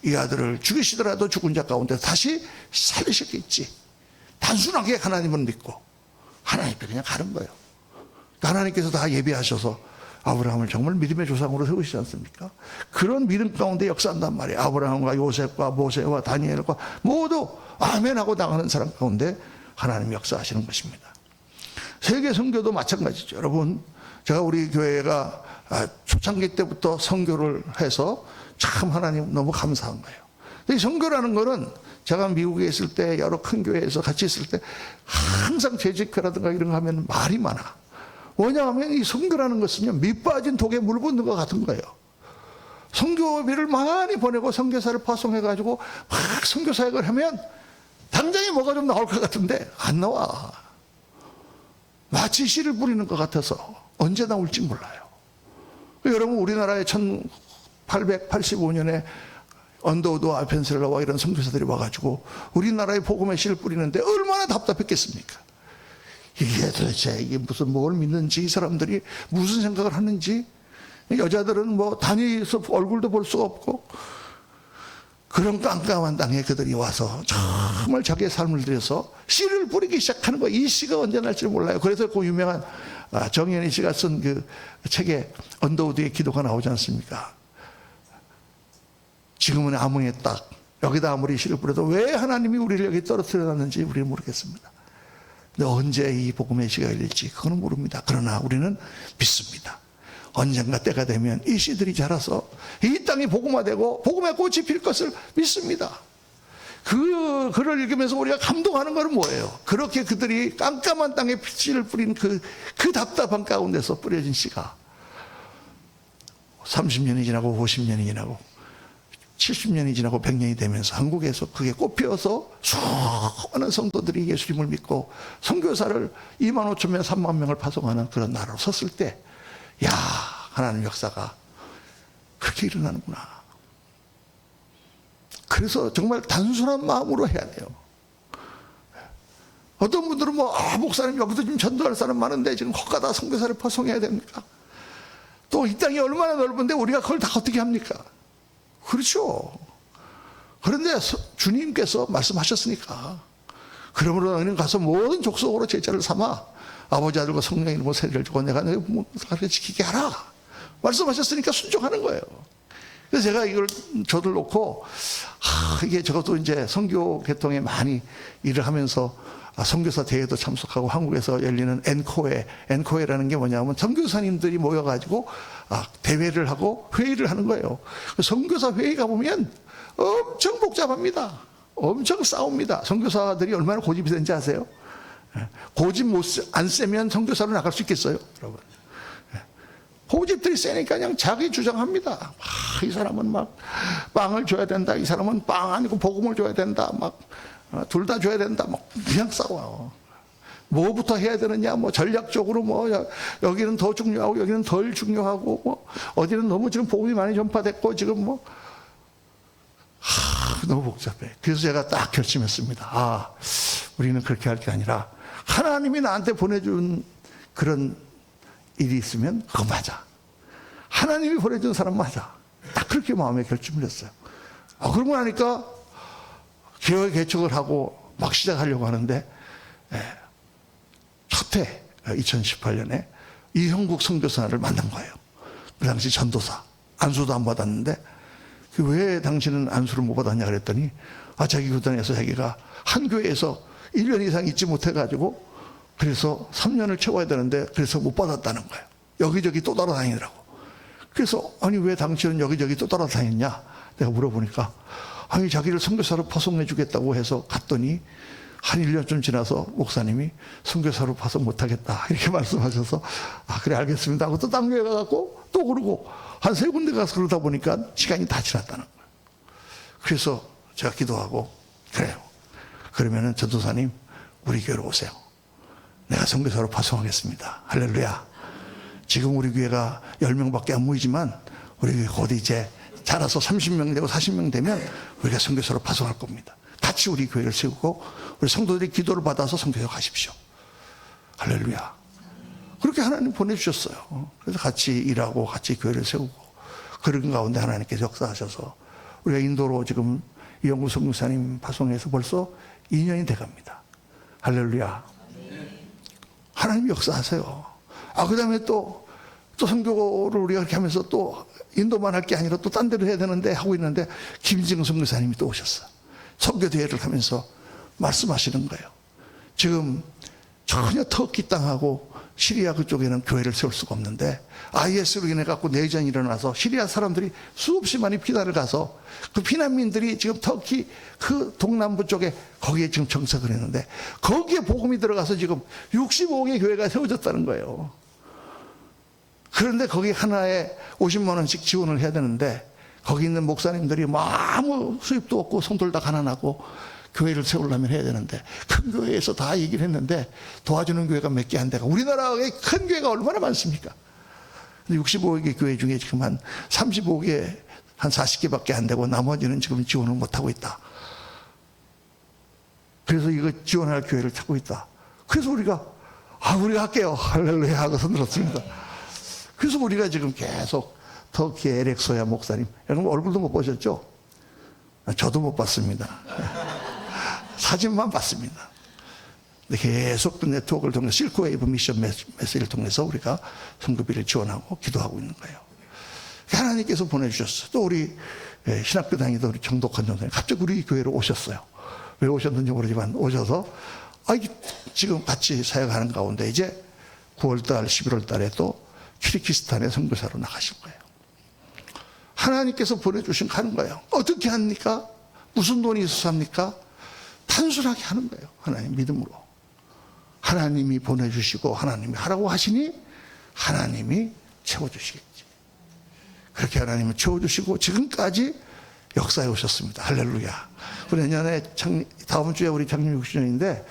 이 아들을 죽이시더라도 죽은 자 가운데 다시 살리셨겠지. 단순하게 하나님을 믿고 하나님께 그냥 가는 거예요. 하나님께서 다 예비하셔서 아브라함을 정말 믿음의 조상으로 세우시지 않습니까? 그런 믿음 가운데 역사한단 말이에요. 아브라함과 요셉과 모세와 다니엘과 모두 아멘하고 나가는 사람 가운데 하나님이 역사하시는 것입니다. 세계 선교도 마찬가지죠. 여러분, 제가 우리 교회가 초창기 때부터 선교를 해서 참 하나님 너무 감사한 거예요. 이 선교라는 거는 제가 미국에 있을 때 여러 큰 교회에서 같이 있을 때 항상 재직회라든가 이런 거 하면 말이 많아. 왜냐하면 이 선교라는 것은요, 밑 빠진 독에 물 붓는 것 같은 거예요. 선교비를 많이 보내고 선교사를 파송해가지고 막 선교 사역을 하면 당장에 뭐가 좀 나올 것 같은데 안 나와. 마치 씨를 뿌리는 것 같아서 언제 나올지 몰라요. 여러분, 우리나라에 1885년에 언더우드와 펜실러와 이런 선교사들이 와가지고 우리나라에 복음의 씨를 뿌리는데 얼마나 답답했겠습니까? 이게 도대체 이게 무슨 뭘 믿는지, 이 사람들이 무슨 생각을 하는지, 여자들은 뭐 다니서 얼굴도 볼 수가 없고, 그런 깜깜한 땅에 그들이 와서 정말 자기의 삶을 들여서 씨를 뿌리기 시작하는 거예요. 이 씨가 언제 날지 몰라요. 그래서 그 유명한 정현희 씨가 쓴 그 책에 언더우드의 기도가 나오지 않습니까? 지금은 암흑의 땅, 여기다 아무리 씨를 뿌려도 왜 하나님이 우리를 여기 떨어뜨려 놨는지 우리는 모르겠습니다. 근데 언제 이 복음의 씨가 열릴지 그거는 모릅니다. 그러나 우리는 믿습니다. 언젠가 때가 되면 이 씨들이 자라서 이 땅이 복음화되고 복음의 꽃이 필 것을 믿습니다. 그 글을 읽으면서 우리가 감동하는 것은 뭐예요? 그렇게 그들이 깜깜한 땅에 씨를 뿌린 그 답답한 가운데서 뿌려진 씨가 30년이 지나고 50년이 지나고 70년이 지나고 100년이 되면서 한국에서 그게 꽃피어서 수많은 성도들이 예수님을 믿고 선교사를 2만 5천 명, 3만 명을 파송하는 그런 나라로 섰을 때, 야, 하나님 역사가 그렇게 일어나는구나. 그래서 정말 단순한 마음으로 해야 돼요. 어떤 분들은 목사님 여기도 지금 전도할 사람 많은데 지금 헛가다 선교사를 파송해야 됩니까? 또 이 땅이 얼마나 넓은데 우리가 그걸 다 어떻게 합니까? 그렇죠. 그런데 주님께서 말씀하셨으니까, 그러므로 너희는 가서 모든 족속으로 제자를 삼아 아버지 아들과 성령의 이름으로 세례를 주고 내가 너희 가르쳐 지키게 하라 말씀하셨으니까 순종하는 거예요. 그래서 제가 이걸 저들 놓고 이게 저것도 이제 선교 개통에 많이 일을 하면서 선교사 대회도 참석하고 한국에서 열리는 엔코에라는 게 뭐냐면 선교사님들이 모여가지고 대회를 하고 회의를 하는 거예요. 선교사 회의 가보면 엄청 복잡합니다. 엄청 싸웁니다. 선교사들이 얼마나 고집이 되는지 아세요? 고집 안 세면 선교사로 나갈 수 있겠어요, 여러분? 고집들이 세니까 그냥 자기 주장합니다. 이 사람은 막 빵을 줘야 된다. 이 사람은 빵 아니고 복음을 줘야 된다. 막 둘 다 줘야 된다. 막 그냥 싸워요. 뭐부터 해야 되느냐, 전략적으로 여기는 더 중요하고 여기는 덜 중요하고 어디는 너무 지금 복음이 많이 전파됐고 지금 너무 복잡해. 그래서 제가 딱 결심했습니다. 우리는 그렇게 할 게 아니라 하나님이 나한테 보내준 그런 일이 있으면 그거 맞아. 하나님이 보내준 사람 맞아. 딱 그렇게 마음에 결심을 했어요. 그러고 나니까 교회 개척을 하고 막 시작하려고 하는데 첫 해 2018년에 이형국 선교사를 만난 거예요. 그 당시 전도사. 안수도 안 받았는데 왜 당신은 안수를 못 받았냐 그랬더니 자기 교단에서 자기가 한 교회에서 1년 이상 있지 못해가지고 그래서 3년을 채워야 되는데 그래서 못 받았다는 거예요. 여기저기 또 따라다니더라고. 그래서 아니 왜 당신은 여기저기 또 따라다녔냐 내가 물어보니까 자기를 선교사로 파송해 주겠다고 해서 갔더니 한 1년쯤 지나서 목사님이 선교사로 봐서 못하겠다 이렇게 말씀하셔서 그래 알겠습니다 하고 또 딴 교회 가갖고 또 그러고 한 3군데 가서 그러다 보니까 시간이 다 지났다는 거예요. 그래서 제가 기도하고 그래요. 그러면은 전도사님 우리 교회로 오세요. 내가 선교사로 파송하겠습니다. 할렐루야. 지금 우리 교회가 10명밖에 안 모이지만 우리 교회 곧 이제 자라서 30명 되고 40명 되면 우리가 선교사로 파송할 겁니다. 같이 우리 교회를 세우고 우리 성도들이 기도를 받아서 선교사 가십시오. 할렐루야. 그렇게 하나님 보내주셨어요. 그래서 같이 일하고 같이 교회를 세우고 그런 가운데 하나님께서 역사하셔서 우리가 인도로 지금 이영구 선교사님 파송해서 벌써 2년이 돼갑니다. 할렐루야. 하나님 역사하세요. 그 다음에 또 선교를 우리가 그렇게 하면서 또 인도만 할 게 아니라 또 딴 데로 해야 되는데 하고 있는데 김지영 선교사님이 또 오셨어요. 선교대회를 하면서 말씀하시는 거예요. 지금 전혀 터키 땅하고 시리아 그쪽에는 교회를 세울 수가 없는데 IS로 인해 갖고 내전이 일어나서 시리아 사람들이 수없이 많이 피난을 가서 그 피난민들이 지금 터키 그 동남부 쪽에 거기에 지금 정착을 했는데 거기에 복음이 들어가서 지금 65개 교회가 세워졌다는 거예요. 그런데 거기 하나에 50만 원씩 지원을 해야 되는데 거기 있는 목사님들이 아무 수입도 없고 성도들 다 가난하고 교회를 세우려면 해야 되는데 큰 교회에서 다 얘기를 했는데 도와주는 교회가 몇 개 안 되고 우리나라에 큰 교회가 얼마나 많습니까? 65개 교회 중에 지금 한 35개 한 40개밖에 안 되고 나머지는 지금 지원을 못하고 있다. 그래서 이거 지원할 교회를 찾고 있다. 그래서 우리가 할게요. 할렐루야 하고 손들었습니다. 그래서 우리가 지금 계속 터키의 에렉소야 목사님, 여러분 얼굴도 못 보셨죠? 저도 못 봤습니다. 사진만 봤습니다. 계속 그 네트워크를 통해서 실크웨이브 미션 메시지를 통해서 우리가 선교비를 지원하고 기도하고 있는 거예요. 하나님께서 보내주셨어요. 또 우리 신학교 다니던 우리 정독한 전사님 갑자기 우리 교회로 오셨어요. 왜 오셨는지 모르지만 오셔서 지금 같이 사역하는 가운데 이제 9월달 11월달에 또 키르기스탄에 선교사로 나가실 거예요. 하나님께서 보내주신 하는 거예요. 어떻게 합니까? 무슨 돈이 있어서 합니까? 단순하게 하는 거예요. 하나님 믿음으로. 하나님이 보내주시고 하나님이 하라고 하시니 하나님이 채워주시겠지. 그렇게 하나님은 채워주시고 지금까지 역사에 오셨습니다. 할렐루야. 우리 내년에 다음 주에 우리 장님 60년인데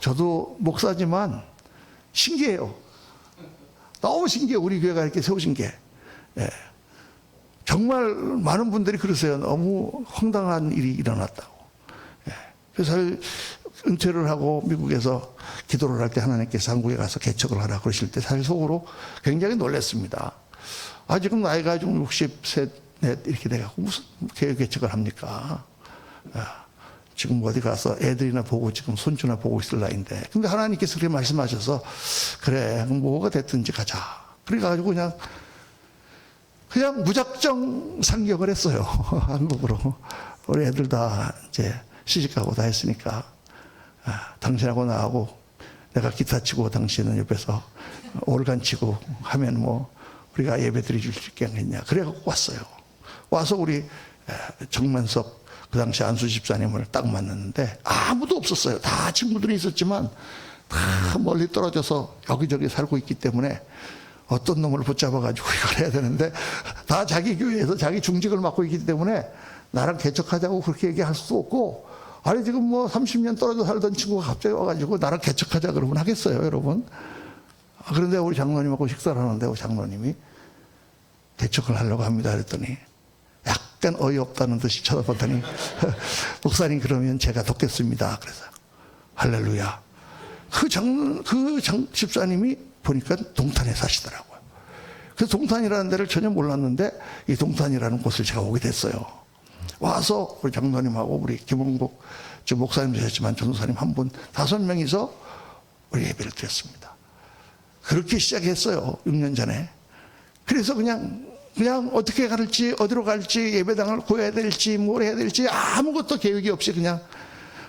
저도 목사지만 신기해요. 너무 신기해요. 우리 교회가 이렇게 세우신 게. 정말 많은 분들이 그러세요. 너무 황당한 일이 일어났다고. 그래서 은퇴를 하고 미국에서 기도를 할 때 하나님께서 한국에 가서 개척을 하라 그러실 때 사실 속으로 굉장히 놀랐습니다. 지금 나이가 좀 60세 이렇게 돼가고 무슨 교회 개척을 합니까? 지금 어디 가서 애들이나 보고 지금 손주나 보고 있을 나이인데. 근데 하나님께서 그렇게 말씀하셔서 그래 뭐가 됐든지 가자. 그래가지고 그냥 무작정 상경을 했어요. 한국으로. 우리 애들 다 이제 시집가고 다 했으니까 당신하고 나하고 내가 기타 치고 당신은 옆에서 오르간 치고 하면 우리가 예배 드릴 수 있겠냐. 그래갖고 왔어요. 와서 우리 정만석 그 당시 안수 집사님을 딱 만났는데 아무도 없었어요. 다 친구들이 있었지만 다 멀리 떨어져서 여기저기 살고 있기 때문에 어떤 놈을 붙잡아가지고 이걸 해야 되는데 다 자기 교회에서 자기 중직을 맡고 있기 때문에 나랑 개척하자고 그렇게 얘기할 수도 없고 지금 30년 떨어져 살던 친구가 갑자기 와가지고 나랑 개척하자 그러면 하겠어요, 여러분? 그런데 우리 장로님하고 식사를 하는데 우리 장로님이 개척을 하려고 합니다 그랬더니 약간 어이없다는 듯이 쳐다봤더니 목사님 그러면 제가 돕겠습니다. 그래서 할렐루야. 그 집사님이 보니까 동탄에 사시더라고요. 그래서 동탄이라는 데를 전혀 몰랐는데 이 동탄이라는 곳을 제가 오게 됐어요. 와서 우리 장로님하고 우리 김원국 목사님 되셨지만 전도사님 한 분 5명이서 우리 예배를 드렸습니다. 그렇게 시작했어요. 6년 전에. 그래서 그냥 어떻게 갈지 어디로 갈지 예배당을 구해야 될지 뭘 해야 될지 아무것도 계획이 없이 그냥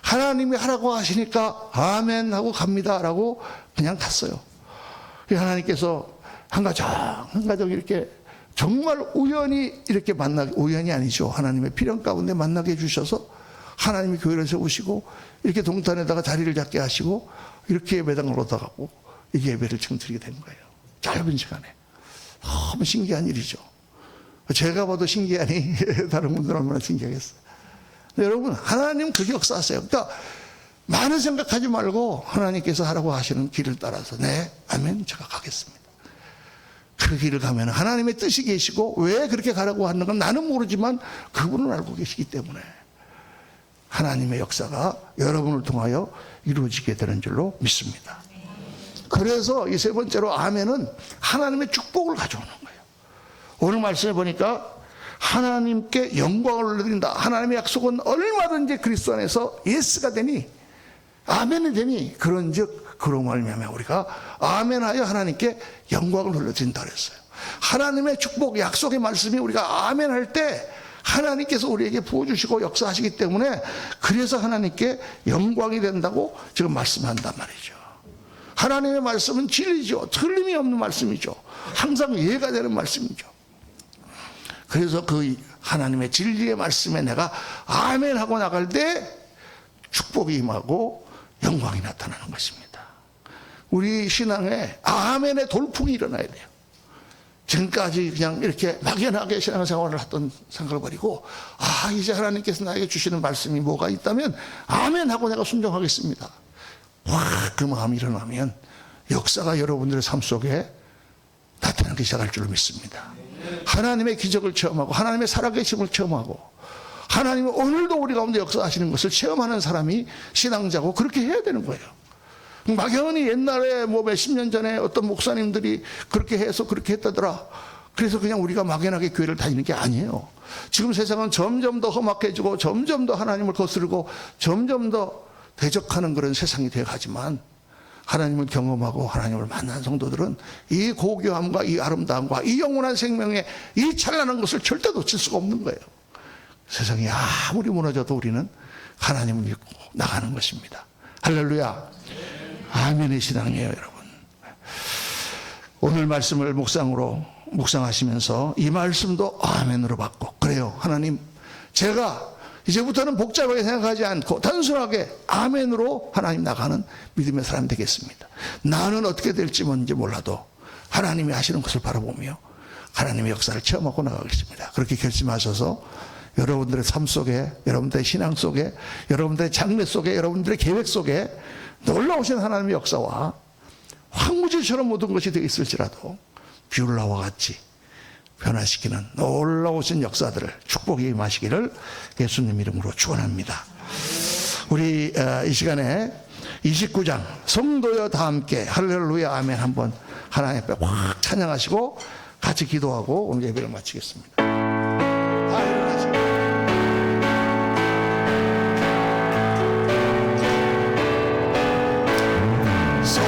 하나님이 하라고 하시니까 아멘 하고 갑니다라고 그냥 갔어요. 하나님께서 한 가정 이렇게 정말 우연히 이렇게 우연이 아니죠. 하나님의 필연 가운데 만나게 해주셔서 하나님이 교회를 세우시고 이렇게 동탄에다가 자리를 잡게 하시고 이렇게 예배당을 얻어가고 이게 예배를 지금 드리게 된 거예요. 짧은 시간에. 너무 신기한 일이죠. 제가 봐도 신기하니 다른 분들은 얼마나 신기하겠어요. 여러분, 하나님 그렇게 역사하세요. 그러니까 많은 생각하지 말고 하나님께서 하라고 하시는 길을 따라서 네, 아멘, 제가 가겠습니다. 그 길을 가면 하나님의 뜻이 계시고 왜 그렇게 가라고 하는 건 나는 모르지만 그분은 알고 계시기 때문에 하나님의 역사가 여러분을 통하여 이루어지게 되는 줄로 믿습니다. 그래서 이 세 번째로 아멘은 하나님의 축복을 가져오는 거예요. 오늘 말씀해 보니까 하나님께 영광을 올려드린다. 하나님의 약속은 얼마든지 그리스도 안에서 예스가 되니 아멘이 되니 그런즉 그로 말미암아 우리가 아멘하여 하나님께 영광을 올려드린다 그랬어요. 하나님의 축복 약속의 말씀이 우리가 아멘할 때 하나님께서 우리에게 부어주시고 역사하시기 때문에 그래서 하나님께 영광이 된다고 지금 말씀한단 말이죠. 하나님의 말씀은 진리죠. 틀림이 없는 말씀이죠. 항상 이해가 되는 말씀이죠. 그래서 그 하나님의 진리의 말씀에 내가 아멘 하고 나갈 때 축복이 임하고 영광이 나타나는 것입니다. 우리 신앙에 아멘의 돌풍이 일어나야 돼요. 지금까지 그냥 이렇게 막연하게 신앙생활을 했던 생각을 버리고 이제 하나님께서 나에게 주시는 말씀이 뭐가 있다면 아멘 하고 내가 순종하겠습니다. 그 마음이 일어나면 역사가 여러분들의 삶 속에 나타나기 시작할 줄로 믿습니다. 하나님의 기적을 체험하고 하나님의 살아계심을 체험하고 하나님은 오늘도 우리 가운데 역사하시는 것을 체험하는 사람이 신앙자고 그렇게 해야 되는 거예요. 막연히 옛날에 뭐 몇십 년 전에 어떤 목사님들이 그렇게 해서 그렇게 했다더라. 그래서 그냥 우리가 막연하게 교회를 다니는 게 아니에요. 지금 세상은 점점 더 험악해지고 점점 더 하나님을 거스르고 점점 더 대적하는 그런 세상이 되어가지만 하나님을 경험하고 하나님을 만난 성도들은 이 고귀함과 이 아름다움과 이 영원한 생명의 이 찬란한 것을 절대 놓칠 수가 없는 거예요. 세상이 아무리 무너져도 우리는 하나님을 믿고 나가는 것입니다. 할렐루야. 아멘의 신앙이에요, 여러분. 오늘 말씀을 묵상하시면서 이 말씀도 아멘으로 받고 그래요. 하나님, 제가 이제부터는 복잡하게 생각하지 않고 단순하게 아멘으로 하나님 나가는 믿음의 사람이 되겠습니다. 나는 어떻게 될지 뭔지 몰라도 하나님이 하시는 것을 바라보며 하나님의 역사를 체험하고 나가겠습니다. 그렇게 결심하셔서 여러분들의 삶 속에, 여러분들의 신앙 속에, 여러분들의 장래 속에, 여러분들의 계획 속에 놀라우신 하나님의 역사와 황무지처럼 모든 것이 되어 있을지라도 뷰라와 같이 변화시키는 놀라우신 역사들을 축복이 임하시기를 예수님 이름으로 축원합니다. 우리 이 시간에 29장 성도여 다 함께 할렐루야 아멘 한번 하나님 앞에 확 찬양하시고 같이 기도하고 오늘 예배를 마치겠습니다. 소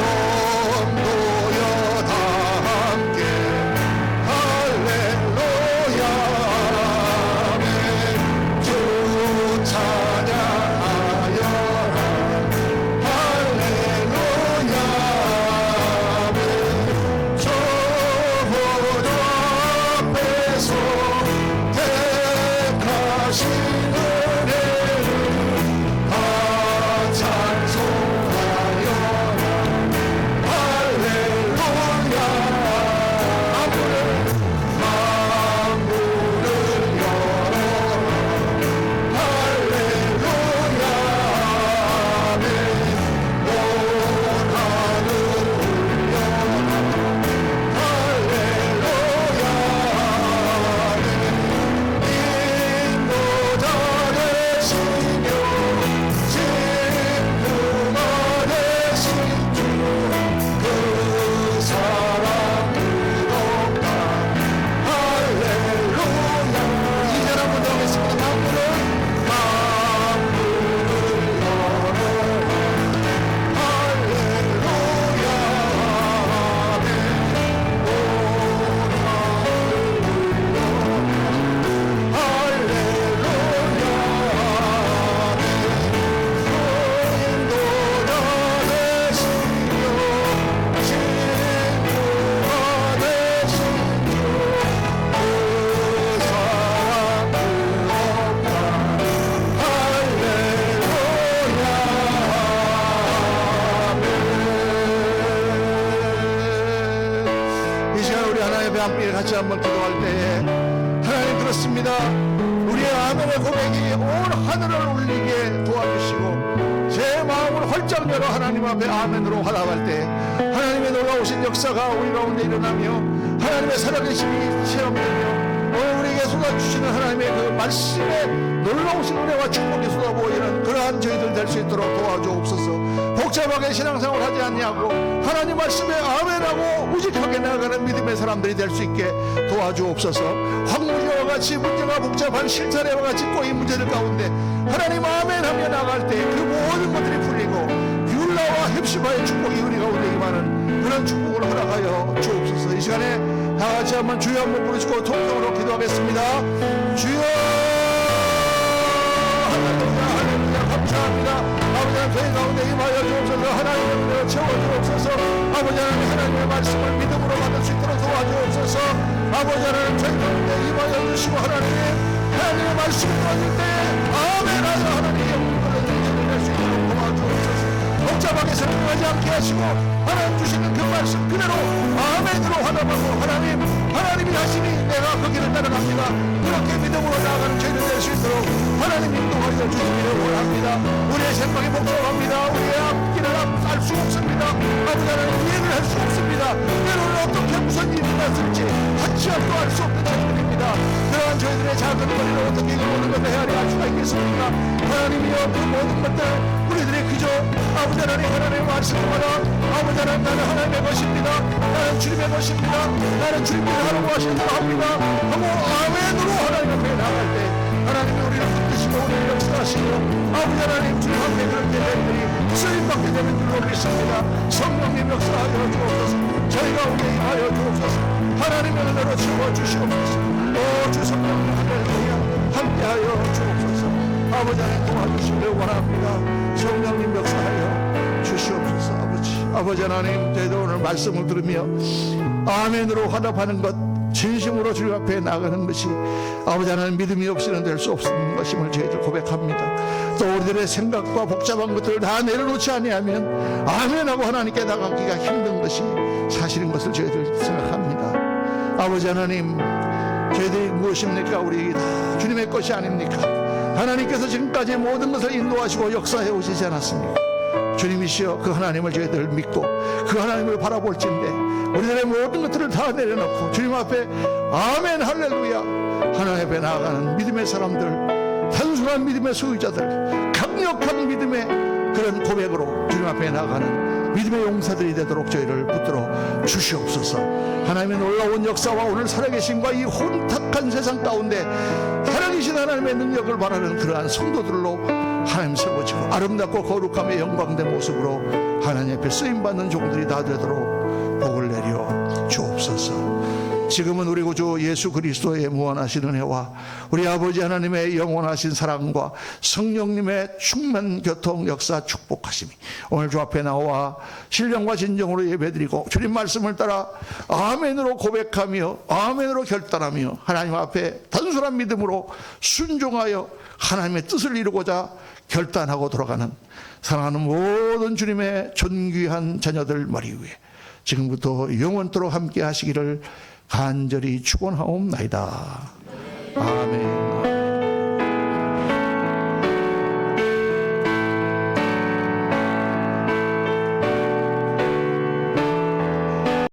같이 한번 기도할 때에 하나님 그렇습니다. 우리의 아멘의 고백이 온 하늘을 울리게 도와주시고 제 마음을 활짝 열어 하나님 앞에 아멘으로 화답할 때 하나님의 놀라우신 역사가 우리 가운데 일어나며 하나님의 살아계심이 체험되며 오늘 우리에게 쏟아주시는 하나님의 그 말씀에 놀라우신 은혜와 축복이 쏟아보이는 그러한 저희들 될 수 있도록 도와주옵소서. 복잡하게 신앙생활 하지 않냐고 하나님 말씀에 아멘하고 우직하게 나아가는 믿음의 사람들이 될 수 있게 도와주옵소서. 황무지와 같이 문제가 복잡한 실타래와 같이 꼬인 문제들 가운데 하나님 아멘하며 나갈 때 그 모든 것들이 풀리고 뷰라와 헵시바의 축복이 우리 가운데 임하는 그런 축복을 허락하여 주옵소서. 이 시간에 다 같이 한번 주여 한번 부르시고 통성으로 기도하겠습니다. 주여 할렐루야 할렐루야 감사합니다. 아버지 하나님 저희 가운데 임하여 주옵소서. 하나님의 은혜로 채워주옵소서. 아버지 하나님 하나님의 말씀을 믿음으로 받을 수 있도록 도와주옵소서. 아버지 하나님 저희 가운데 임하여 주시고 하나님의 말씀을 받을 때 아멘하여 하나님의 영광을 드릴 수 있도록 도와주옵소서. 복잡하게 설명하지 않게 하시고 하나님 주시는 그 말씀 그대로 아멘으로 화답하고 하나님이 하시니 내가 그 길을 따라갑니다. 그렇게 믿음으로 나아가는 저희들 될 수 있도록 하나님 인도하여 주시기를 원합니다. 우리의 생각이 복잡합니다. 우리의 앞길을 알 수 없습니다. 아버지 하나님 이해를 할 수 없습니다. 때로는 어떻게 무슨 일이 났을지 한치 앞도 알 수 없는 저희들입니다. 그러한 저희들의 작은 거리를 어떻게 이 모든 것을 헤아릴 수가 있겠습니까? 하나님이여 그 모든 것들 우리들이 그저 아버지 하나님의 말씀을 받아 아버지 하나님 나는 하나님의 것입니다. 나는 주님의 것입니다. 나는 주님이 하라고 하신 대로 합니다 하고 아멘으로 하나님 앞에 나갈 때 하나님이 우리를 붙드시고 우리를 역사하시고 아버지 하나님 주님 앞에 그런 예배들이 쓰임받게 되는 줄로 믿습니다. 성령님 역사하여 주옵소서. 저희가 오게 임하여 주옵소서. 하나님의 은혜로 채워주시옵소서. 주 성령님 할렐루야 함께하여 주옵소서. 아버지 하나님 도와주시기를 원합니다. 성령님 역사하여 주시옵소서. 아버지 하나님 저희도 오늘 말씀을 들으며 아멘으로 화답하는 것 진심으로 주님 앞에 나가는 것이 아버지 하나님 믿음이 없이는 될 수 없는 것임을 저희들 고백합니다. 또 우리들의 생각과 복잡한 것들을 다 내려놓지 아니하면 아멘하고 하나님께 나가기가 힘든 것이 사실인 것을 저희들 생각합니다. 아버지 하나님 저희들이 무엇입니까? 우리 다 주님의 것이 아닙니까? 하나님께서 지금까지 모든 것을 인도하시고 역사해 오시지 않았습니까? 주님이시여 그 하나님을 저희들 믿고 그 하나님을 바라볼진데 우리들의 모든 것들을 다 내려놓고 주님 앞에 아멘 할렐루야 하나님 앞에 나아가는 믿음의 사람들, 단순한 믿음의 소유자들, 강력한 믿음의 그런 고백으로 주님 앞에 나아가는 믿음의 용사들이 되도록 저희를 붙들어 주시옵소서. 하나님의 놀라운 역사와 오늘 살아계신과 이 혼탁한 세상 가운데 살아계신 하나님의 능력을 바라는 그러한 성도들로 하나님 세워지고 아름답고 거룩함의 영광된 모습으로 하나님 앞에 쓰임받는 종들이 다 되도록 복을 내려 주옵소서. 지금은 우리 구주 예수 그리스도의 무한하신 은혜와 우리 아버지 하나님의 영원하신 사랑과 성령님의 충만 교통 역사 축복하심이 오늘 주 앞에 나와 신령과 진정으로 예배드리고 주님 말씀을 따라 아멘으로 고백하며 아멘으로 결단하며 하나님 앞에 단순한 믿음으로 순종하여 하나님의 뜻을 이루고자 결단하고 돌아가는 사랑하는 모든 주님의 존귀한 자녀들 머리 위에 지금부터 영원토록 함께 하시기를 간절히 축원하옵나이다. 아멘.